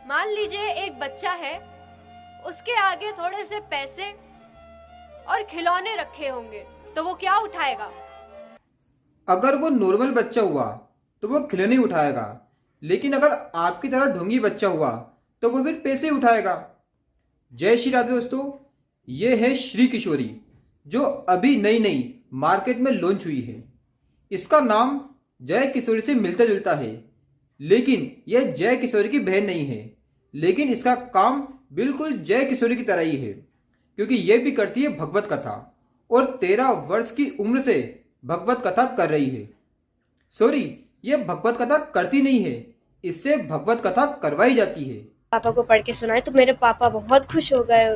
मान लीजिए एक बच्चा है, उसके आगे थोड़े से पैसे और खिलौने रखे होंगे, तो वो क्या उठाएगा? अगर वो नॉर्मल बच्चा हुआ तो वो खिलौने उठाएगा, लेकिन अगर आपकी तरह ढोंगी बच्चा हुआ तो वो फिर पैसे उठाएगा। जय श्री राधे दोस्तों, ये है श्री किशोरी जो अभी नई नई मार्केट में लॉन्च हुई है। इसका नाम जय किशोरी से मिलता जुलता है, लेकिन यह जय किशोरी की बहन नहीं है। लेकिन इसका काम बिल्कुल जय किशोरी की तरह ही है, क्योंकि यह भी करती है भगवत कथा और 13 वर्ष की उम्र से भगवत कथा कर रही है। सॉरी, यह भगवत कथा करती नहीं है, इससे भगवत कथा करवाई जाती है। पापा को पढ़ के सुनाए तो मेरे पापा बहुत खुश हो गए।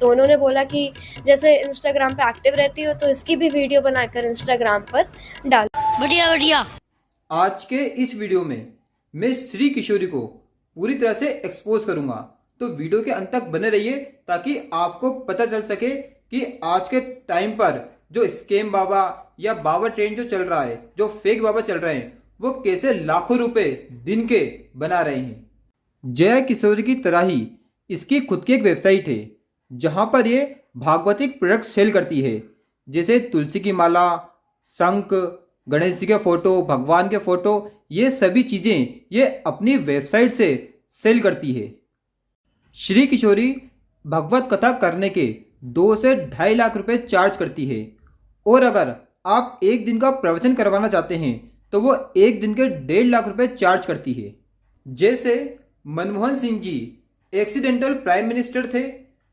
तो उन्होंने बोला कि जैसे इंस्टाग्राम पे एक्टिव रहती हो तो इसकी भी वीडियो बनाकर इंस्टाग्राम पर डाल। बढ़िया बढ़िया। आज के इस वीडियो में मैं श्री किशोरी को पूरी तरह से एक्सपोज करूंगा, तो वीडियो के अंत तक बने रहिए ताकि आपको पता चल सके कि आज के टाइम पर जो स्कैम बाबा या बाबा ट्रेंड जो चल रहा है, जो फेक बाबा चल रहे हैं, वो कैसे लाखों रुपए दिन के बना रहे हैं। जय किशोरी की तरह ही इसकी खुद की एक वेबसाइट है जहां पर ये भागवतिक प्रोडक्ट सेल करती है, जैसे तुलसी की माला, शंख, गणेश जी के फोटो, भगवान के फोटो, ये सभी चीज़ें ये अपनी वेबसाइट से सेल करती है। श्री किशोरी भगवत कथा करने के 2 से 2.5 लाख रुपए चार्ज करती है, और अगर आप एक दिन का प्रवचन करवाना चाहते हैं तो वो एक दिन के 1.5 लाख रुपए चार्ज करती है। जैसे Manmohan Singh ji accidental prime minister थे,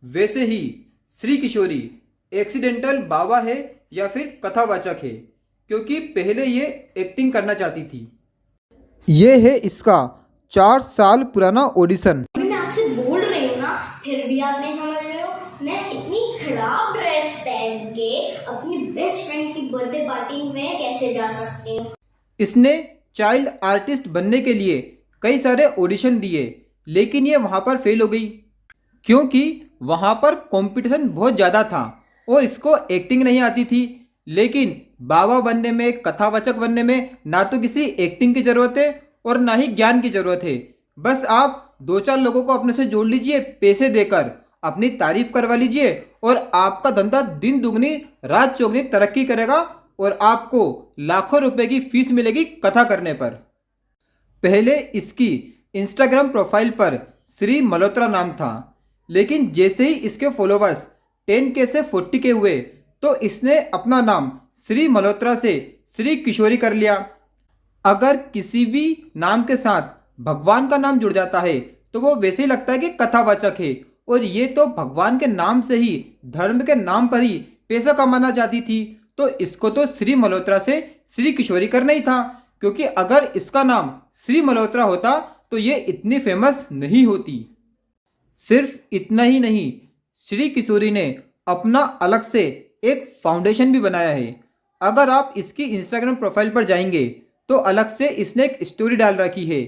वैसे ही श्री किशोरी एक्सीडेंटल बाबा है या फिर कथावाचक है, क्योंकि पहले ये एक्टिंग करना चाहती थी। ये है इसका 4 साल पुराना ऑडिशन। मैं आपसे बोल रही हूँ ना, फिर भी आप नहीं समझ रहे हो। मैं इतनी खराब ड्रेस पहन के अपनी बेस्ट फ्रेंड की बर्थडे पार्टी में कैसे जा सकती हूँ? इसने चाइल्ड आर्टिस्ट बनने के लिए कई सारे ऑडिशन दिए, लेकिन ये वहाँ पर फेल हो गई, क्योंकि वहाँ पर कंपटीशन बहुत ज़्यादा था और इसको एक्टिंग नहीं आती थी। लेकिन बाबा बनने में, कथावाचक बनने में ना तो किसी एक्टिंग की ज़रूरत है और ना ही ज्ञान की ज़रूरत है। बस आप 2-4 लोगों को अपने से जोड़ लीजिए, पैसे देकर अपनी तारीफ करवा लीजिए, और आपका धंधा दिन दुगनी रात चौगनी तरक्की करेगा और आपको लाखों रुपए की फीस मिलेगी कथा करने पर। पहले इसकी इंस्टाग्राम प्रोफाइल पर श्री मल्होत्रा नाम था, लेकिन जैसे ही इसके फॉलोवर्स 10K से 40K हुए तो इसने अपना नाम श्री मल्होत्रा से श्री किशोरी कर लिया। अगर किसी भी नाम के साथ भगवान का नाम जुड़ जाता है तो वो वैसे ही लगता है कि कथावाचक है, और ये तो भगवान के नाम से ही, धर्म के नाम पर ही पैसा कमाना चाहती थी, तो इसको तो श्री मल्होत्रा से श्री किशोरी करना ही था, क्योंकि अगर इसका नाम श्री मल्होत्रा होता तो ये इतनी फेमस नहीं होती। सिर्फ इतना ही नहीं, श्री किशोरी ने अपना अलग से एक फाउंडेशन भी बनाया है। अगर आप इसकी इंस्टाग्राम प्रोफाइल पर जाएंगे तो अलग से इसने एक स्टोरी डाल रखी है,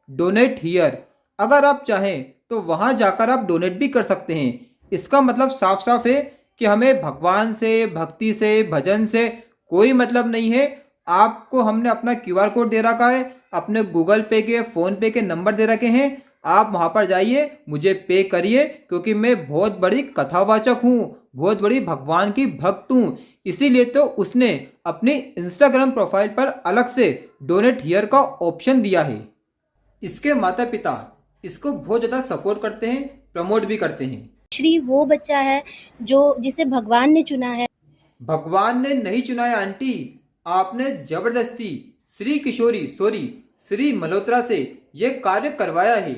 डोनेट हियर। अगर आप चाहें तो वहां जाकर आप डोनेट भी कर सकते हैं। इसका मतलब साफ साफ है कि हमें भगवान से, भक्ति से, भजन से कोई मतलब नहीं है। आपको हमने अपना QR कोड दे रखा है, अपने गूगल पे के, फ़ोन पे के नंबर दे रखे हैं, आप वहाँ पर जाइए, मुझे पे करिए, क्योंकि मैं बहुत बड़ी कथावाचक हूँ, बहुत बड़ी भगवान की भक्त हूँ। इसीलिए तो उसने अपनी इंस्टाग्राम प्रोफाइल पर अलग से डोनेट हियर का ऑप्शन दिया है। इसके माता पिता इसको बहुत ज़्यादा सपोर्ट करते हैं, प्रमोट भी करते हैं। श्री वो बच्चा है जो जिसे भगवान ने चुना है। भगवान ने नहीं चुना है आंटी, आपने जबरदस्ती श्री मल्होत्रा से ये कार्य करवाया है,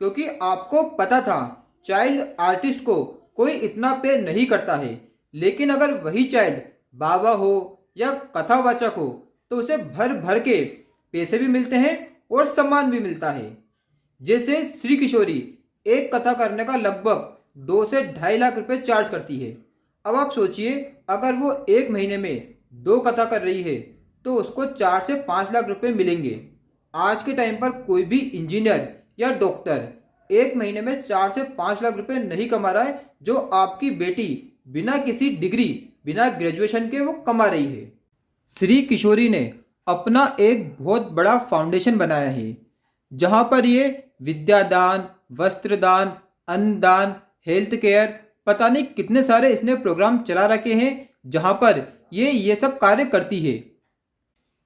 क्योंकि आपको पता था चाइल्ड आर्टिस्ट को कोई इतना पे नहीं करता है। लेकिन अगर वही चाइल्ड बाबा हो या कथावाचक हो तो उसे भर भर के पैसे भी मिलते हैं और सम्मान भी मिलता है। जैसे श्री किशोरी एक कथा करने का लगभग 2 से 2.5 लाख रुपए चार्ज करती है। अब आप सोचिए, अगर वो एक महीने में 2 कथा कर रही है तो उसको 4 से 5 लाख रुपए मिलेंगे। आज के टाइम पर कोई भी इंजीनियर या डॉक्टर एक महीने में 4 से 5 लाख रुपए नहीं कमा रहा है, जो आपकी बेटी बिना किसी डिग्री, बिना ग्रेजुएशन के वो कमा रही है। श्री किशोरी ने अपना एक बहुत बड़ा फाउंडेशन बनाया है, जहां पर ये विद्यादान, वस्त्रदान, अन्नदान, हेल्थ केयर, पता नहीं कितने सारे इसने प्रोग्राम चला रखे हैं जहां पर ये सब कार्य करती है।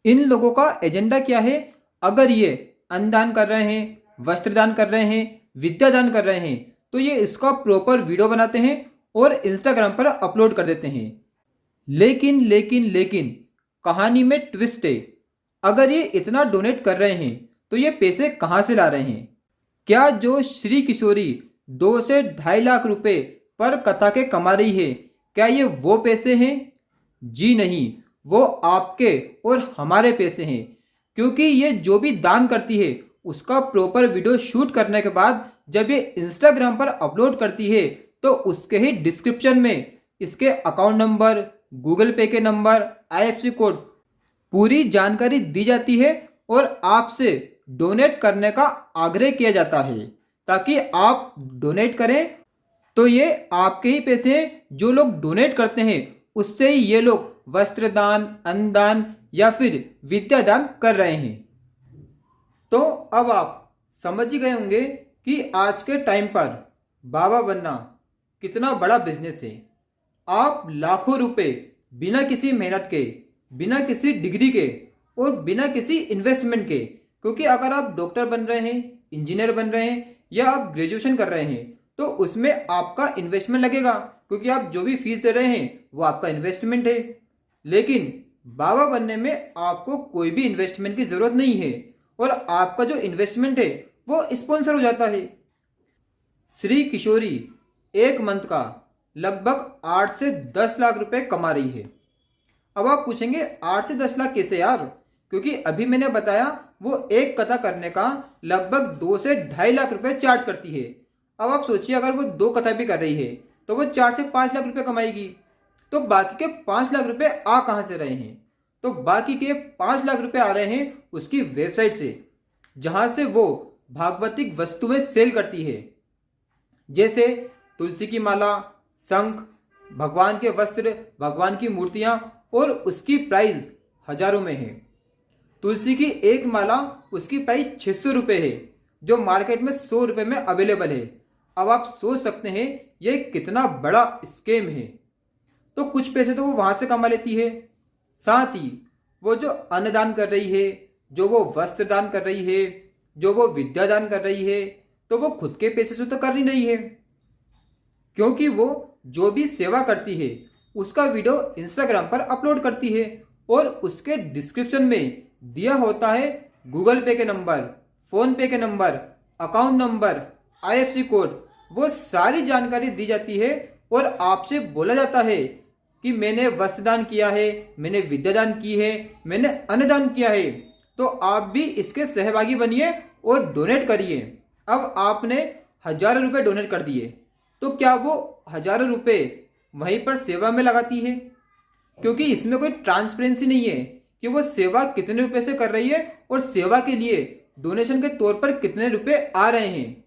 इन लोगों का एजेंडा क्या है? अगर ये अन्नदान कर रहे हैं, वस्त्रदान कर रहे हैं, विद्यादान कर रहे हैं, तो ये इसका प्रॉपर वीडियो बनाते हैं और इंस्टाग्राम पर अपलोड कर देते हैं। लेकिन कहानी में ट्विस्ट है। अगर ये इतना डोनेट कर रहे हैं तो ये पैसे कहाँ से ला रहे हैं? क्या जो श्री किशोरी 2 से 2.5 लाख रुपए पर कथा के कमा रही है, क्या ये वो पैसे हैं? जी नहीं, वो आपके और हमारे पैसे हैं। क्योंकि ये जो भी दान करती है उसका प्रॉपर वीडियो शूट करने के बाद जब ये इंस्टाग्राम पर अपलोड करती है तो उसके ही डिस्क्रिप्शन में इसके अकाउंट नंबर, गूगल पे के नंबर, IFSC कोड, पूरी जानकारी दी जाती है और आपसे डोनेट करने का आग्रह किया जाता है ताकि आप डोनेट करें। तो ये आपके ही पैसे हैं। जो लोग डोनेट करते हैं उससे ही ये लोग वस्त्रदान, अन्नदान या फिर विद्यादान कर रहे हैं। तो अब आप समझ ही गए होंगे कि आज के टाइम पर बाबा बनना कितना बड़ा बिजनेस है। आप लाखों रुपए बिना किसी मेहनत के, बिना किसी डिग्री के और बिना किसी इन्वेस्टमेंट के, क्योंकि अगर आप डॉक्टर बन रहे हैं, इंजीनियर बन रहे हैं या आप ग्रेजुएशन कर रहे हैं तो उसमें आपका इन्वेस्टमेंट लगेगा, क्योंकि आप जो भी फीस दे रहे हैं वो आपका इन्वेस्टमेंट है। लेकिन बाबा बनने में आपको कोई भी इन्वेस्टमेंट की जरूरत नहीं है और आपका जो इन्वेस्टमेंट है वो स्पॉन्सर हो जाता है। श्री किशोरी एक मंथ का लगभग 8 से 10 लाख रुपए कमा रही है। अब आप पूछेंगे 8 से 10 लाख कैसे यार? क्योंकि अभी मैंने बताया वो एक कथा करने का लगभग 2 से 2.5 लाख रुपए चार्ज करती है। अब आप सोचिए अगर वो 2 कथा भी कर रही है तो वो 4 से 5 लाख रुपए कमाएगी। तो बाकी के 5 लाख रुपए आ कहां से रहे हैं? तो बाकी के 5 लाख रुपए आ रहे हैं उसकी वेबसाइट से, जहां से वो भागवतिक वस्तुएं सेल करती है, जैसे तुलसी की माला, शंख, भगवान के वस्त्र, भगवान की मूर्तियां, और उसकी प्राइस हजारों में है। तुलसी की एक माला उसकी प्राइस 600 रुपये है, जो मार्केट में 100 रुपये में अवेलेबल है। अब आप सोच सकते हैं ये कितना बड़ा स्कैम है। तो कुछ पैसे तो वो वहां से कमा लेती है, साथ ही वो जो अन्नदान कर रही है, जो वो वस्त्र दान कर रही है, जो वो विद्यादान कर रही है, तो वो खुद के पैसे से तो कर नहीं रही है, क्योंकि वो जो भी सेवा करती है उसका वीडियो इंस्टाग्राम पर अपलोड करती है और उसके डिस्क्रिप्शन में दिया होता है गूगल पे के नंबर, फोन पे के number, account number, IFSC code, वो सारी जानकारी दी जाती है और आपसे बोला जाता है कि मैंने वस्त्रदान किया है, मैंने विद्यादान की है, मैंने अन्नदान किया है, तो आप भी इसके सहभागी बनिए और डोनेट करिए। अब आपने हजारों रुपए डोनेट कर दिए, तो क्या वो हजारों रुपए वहीं पर सेवा में लगाती है? क्योंकि इसमें कोई ट्रांसपेरेंसी नहीं है कि वो सेवा कितने रुपए से कर रही है और सेवा के लिए डोनेशन के तौर पर कितने रुपए आ रहे हैं।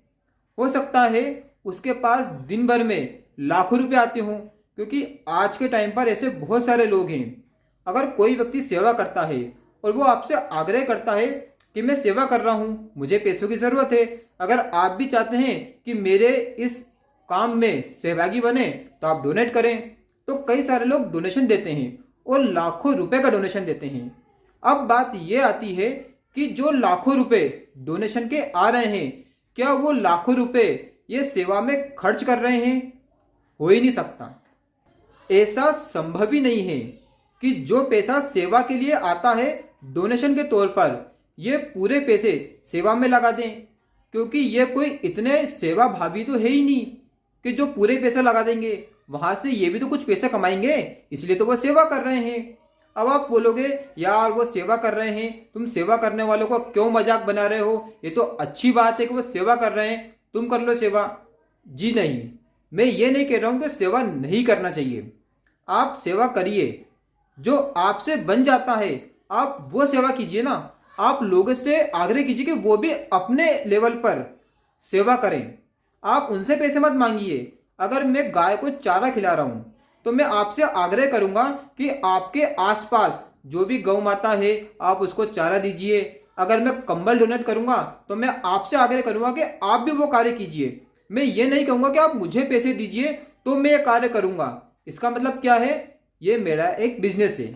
हो सकता है उसके पास दिन भर में लाखों रुपए आते हों, क्योंकि आज के टाइम पर ऐसे बहुत सारे लोग हैं। अगर कोई व्यक्ति सेवा करता है और वो आपसे आग्रह करता है कि मैं सेवा कर रहा हूं, मुझे पैसों की जरूरत है, अगर आप भी चाहते हैं कि मेरे इस काम में सहभागी बने तो आप डोनेट करें, तो कई सारे लोग डोनेशन देते हैं और लाखों रुपए का डोनेशन देते हैं। अब बात यह आती है कि जो लाखों रुपए डोनेशन के आ रहे हैं, क्या वो लाखों रुपए ये सेवा में खर्च कर रहे हैं? हो ही नहीं सकता। ऐसा संभव ही नहीं है कि जो पैसा सेवा के लिए आता है डोनेशन के तौर पर, ये पूरे पैसे सेवा में लगा दें, क्योंकि ये कोई इतने सेवा भावी तो है ही नहीं कि जो पूरे पैसे लगा देंगे। वहां से ये भी तो कुछ पैसे कमाएंगे, इसलिए तो वो सेवा कर रहे हैं। अब आप बोलोगे यार वो सेवा कर रहे हैं, तुम सेवा करने वालों को क्यों मजाक बना रहे हो? ये तो अच्छी बात है कि वो सेवा कर रहे हैं, तुम कर लो सेवा। जी नहीं, मैं ये नहीं कह रहा हूं कि सेवा नहीं करना चाहिए। आप सेवा करिए, जो आपसे बन जाता है आप वो सेवा कीजिए ना। आप लोगों से आग्रह कीजिए कि वो भी अपने लेवल पर सेवा करें। आप उनसे पैसे मत मांगिए। अगर मैं गाय को चारा खिला रहा हूं तो मैं आपसे आग्रह करूंगा कि आपके आसपास जो भी गौ माता है आप उसको चारा दीजिए, अगर मैं कंबल डोनेट करूंगा तो मैं आपसे आग्रह करूंगा कि आप भी वो कार्य कीजिए। मैं ये नहीं कहूंगा कि आप मुझे पैसे दीजिए तो मैं ये कार्य करूंगा। इसका मतलब क्या है, ये मेरा एक बिजनेस है।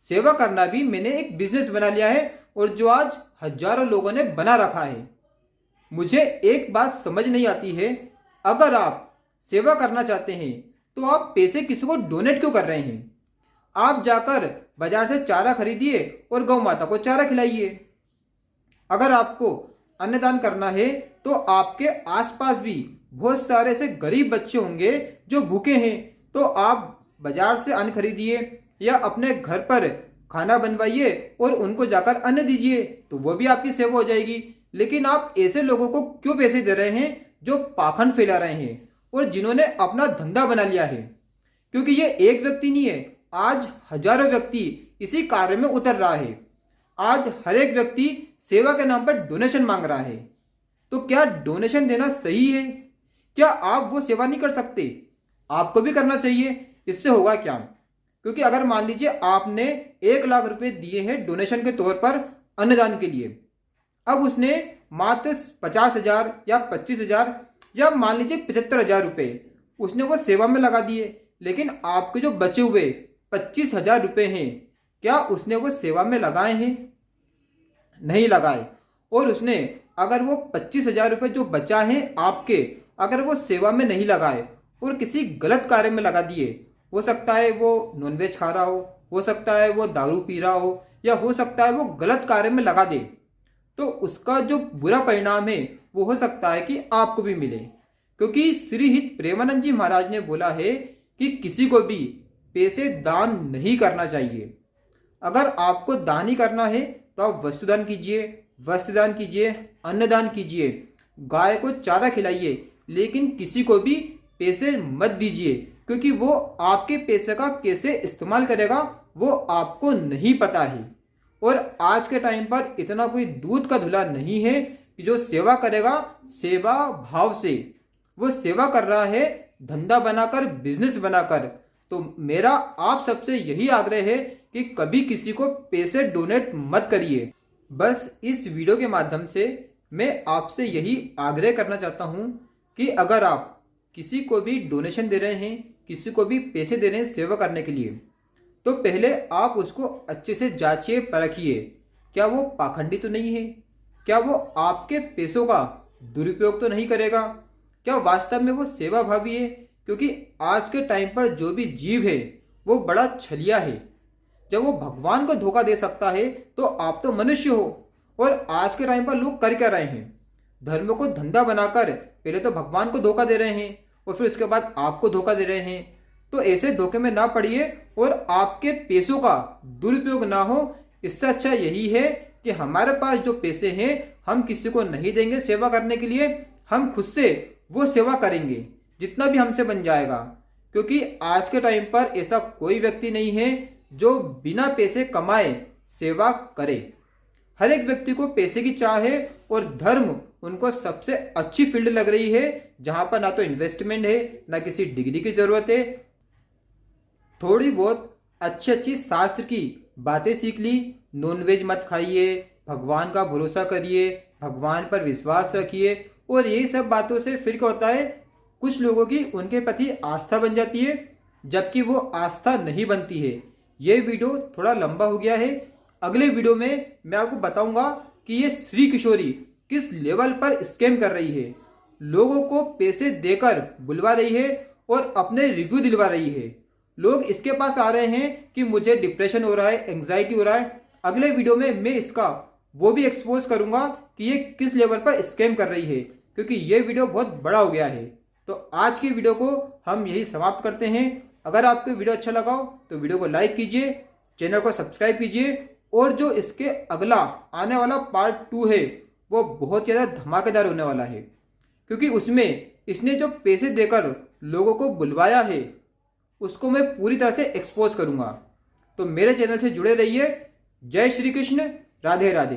सेवा करना भी मैंने एक बिजनेस बना लिया है और जो आज हजारों लोगों ने बना रखा है। मुझे एक बात समझ नहीं आती है, अगर आप सेवा करना चाहते हैं तो आप पैसे किसी को डोनेट क्यों कर रहे हैं? आप जाकर बाजार से चारा खरीदिए और गौ माता को चारा खिलाइए। अगर आपको अन्नदान करना है तो आपके आसपास भी बहुत सारे ऐसे गरीब बच्चे होंगे जो भूखे हैं, तो आप बाजार से अन्न खरीदिए या अपने घर पर खाना बनवाइए और उनको जाकर अन्न दीजिए, तो वो भी आपकी सेवा हो जाएगी। लेकिन आप ऐसे लोगों को क्यों पैसे दे रहे हैं जो पाखंड फैला रहे हैं और जिन्होंने अपना धंधा बना लिया है? क्योंकि ये एक व्यक्ति नहीं है, आज हजारों व्यक्ति इसी कार्य में उतर रहा है। आज हर एक व्यक्ति सेवा के नाम पर डोनेशन मांग रहा है। तो क्या डोनेशन देना सही है? क्या आप वो सेवा नहीं कर सकते? आपको भी करना चाहिए। इससे होगा क्या? क्योंकि अगर मान लीजिए आपने 1 लाख रुपए दिए हैं डोनेशन के तौर पर अन्नदान के लिए, अब उसने मात्र 50,000 या 25,000 या मान लीजिए 75,000 रुपए उसने वो सेवा में लगा दिए, लेकिन आपके जो बचे हुए 25,000 रुपए हैं, क्या उसने वो सेवा में लगाए हैं? नहीं लगाए। और उसने अगर वो 25,000 रुपए जो बचा है आपके, अगर वो सेवा में नहीं लगाए और किसी गलत कार्य में लगा दिए, हो सकता है वो नॉनवेज खा रहा हो सकता है वो दारू पी रहा हो, या हो सकता है वो गलत कार्य में लगा दे, तो उसका जो बुरा परिणाम है वो हो सकता है कि आपको भी मिले। क्योंकि श्री हित प्रेमानंद जी महाराज ने बोला है कि किसी को भी पैसे दान नहीं करना चाहिए। अगर आपको दान ही करना है तो आप वस्तुदान कीजिए, वस्त्रदान कीजिए, अन्नदान कीजिए, गाय को चारा खिलाइए, लेकिन किसी को भी पैसे मत दीजिए, क्योंकि वो आपके पैसे का कैसे इस्तेमाल करेगा वो आपको नहीं पता है। और आज के टाइम पर इतना कोई दूध का धुला नहीं है कि जो सेवा करेगा सेवा भाव से, वो सेवा कर रहा है धंधा बनाकर, बिजनेस बनाकर। तो मेरा आप सबसे यही आग्रह है कि कभी किसी को पैसे डोनेट मत करिए। बस इस वीडियो के माध्यम से मैं आपसे यही आग्रह करना चाहता हूं कि अगर आप किसी को भी डोनेशन दे रहे हैं, किसी को भी पैसे दे रहे हैं सेवा करने के लिए, तो पहले आप उसको अच्छे से जांचिए, परखिए, क्या वो पाखंडी तो नहीं है, क्या वो आपके पैसों का दुरुपयोग तो नहीं करेगा, क्या वास्तव में वो सेवा भावी है। क्योंकि आज के टाइम पर जो भी जीव है वो बड़ा छलिया है। जब वो भगवान को धोखा दे सकता है तो आप तो मनुष्य हो। और आज के टाइम पर लोग कर क्या रहे हैं, धर्म को धंधा बनाकर पहले तो भगवान को धोखा दे रहे हैं और फिर उसके बाद आपको धोखा दे रहे हैं। तो ऐसे धोखे में ना पड़िए और आपके पैसों का दुरुपयोग ना हो। इससे अच्छा यही है कि हमारे पास जो पैसे हैं हम किसी को नहीं देंगे सेवा करने के लिए, हम खुद से वो सेवा करेंगे जितना भी हमसे बन जाएगा। क्योंकि आज के टाइम पर ऐसा कोई व्यक्ति नहीं है जो बिना पैसे कमाए सेवा करे। हर एक व्यक्ति को पैसे की चाह है और धर्म उनको सबसे अच्छी फील्ड लग रही है, जहां पर ना तो इन्वेस्टमेंट है, ना किसी डिग्री की जरूरत है। थोड़ी बहुत अच्छी शास्त्र की बातें सीख ली, नॉनवेज मत खाइए, भगवान का भरोसा करिए, भगवान पर विश्वास रखिए, और यही सब बातों से फिर क्या होता है, कुछ लोगों की उनके प्रति आस्था बन जाती है, जबकि वो आस्था नहीं बनती है। ये वीडियो थोड़ा लंबा हो गया है। अगले वीडियो में मैं आपको बताऊंगा कि ये श्री किशोरी किस लेवल पर स्कैम कर रही है, लोगों को पैसे देकर बुलवा रही है और अपने रिव्यू दिलवा रही है। लोग इसके पास आ रहे हैं कि मुझे डिप्रेशन हो रहा है, एंग्जाइटी हो रहा है। अगले वीडियो में मैं इसका वो भी एक्सपोज करूंगा कि ये किस लेवल पर स्कैम कर रही है, क्योंकि ये वीडियो बहुत बड़ा हो गया है। तो आज की वीडियो को हम यही समाप्त करते हैं। अगर आपको वीडियो अच्छा लगा हो तो वीडियो को लाइक कीजिए, चैनल को सब्सक्राइब कीजिए, और जो इसके अगला आने वाला पार्ट 2 है वो बहुत ज़्यादा धमाकेदार होने वाला है, क्योंकि उसमें इसने जो पैसे देकर लोगों को बुलवाया है उसको मैं पूरी तरह से एक्सपोज करूंगा। तो मेरे चैनल से जुड़े रहिए। जय श्री कृष्ण, राधे राधे।